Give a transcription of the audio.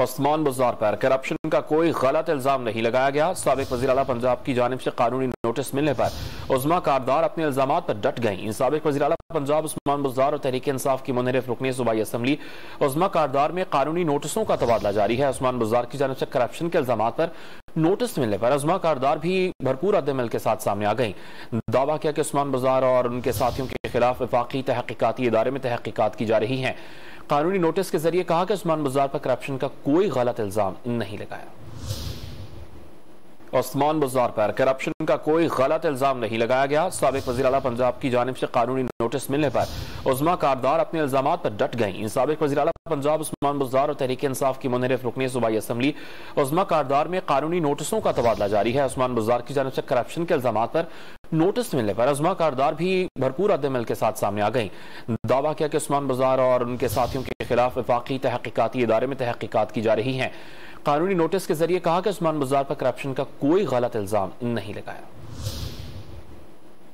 عثمان بزدار پر corruption کا کوئی غلط الزام نہیں لگایا گیا۔ سابق وزیر اعلیٰ پنجاب کی جانب سے قانونی نوٹس ملنے پر عظمیٰ کاردار اپنے الزامات پر ڈٹ گئیں۔ سابق وزیر اعلیٰ پنجاب عثمان بزدار اور تحریک انصاف کی منحرف رکن صوبائی اسمبلی عظمیٰ کاردار میں قانونی نوٹسوں کا تبادلہ جاری ہے۔ عثمان بزدار کی جانب سے کرپشن کے الزامات پر نوٹس ملنے پر عظمیٰ کاردار بھی بھرپور رد عمل کے ساتھ سامنے آ گئیں۔ دعویٰ کیا کہ عثمان بزدار اور ان کے ساتھیوں کے خلاف وفاقی تحقیقاتی ادارے میں تحقیقات کی جا رہی ہیں۔ قانونی نوٹس کے ذریعے کہا کہ عثمان بزدار پر کرپشن کا کوئی غلط الزام نہیں لگایا۔ عثمان بزدار پر کرپشن کا کوئی غلط الزام نہیں لگایا گیا۔ سابق وزیر اعلیٰ پنجاب کی جانب سے قانونی نوٹس ملنے پر عظمیٰ کاردار اپنے الزامات پر ڈٹ گئیں۔ سابق وزیر اعلیٰ پنجاب عثمان بزدار اور تحریک انصاف کی منحرف رکن صوبائی اسمبلی عظمیٰ کاردار میں قانونی نوٹسوں کا تبادلہ جاری ہے۔ عثمان بزدار کی جانب سے کرپشن کے الزامات پر نوٹس ملنے پر عظمیٰ کاردار بھی بھرپور رد عمل کے ساتھ سامنے آ گئیں۔ دعویٰ کیا کہ عثمان بزدار اور ان کے ساتھیوں کے خلاف وفاقی تحقیقاتی ادارے میں تحقیقات کی جا رہی ہیں۔ قانونی نوٹس کے ذریعے کہا کہ عثمان بزدار پر کرپشن کا کوئی غلط الزام نہیں لگایا۔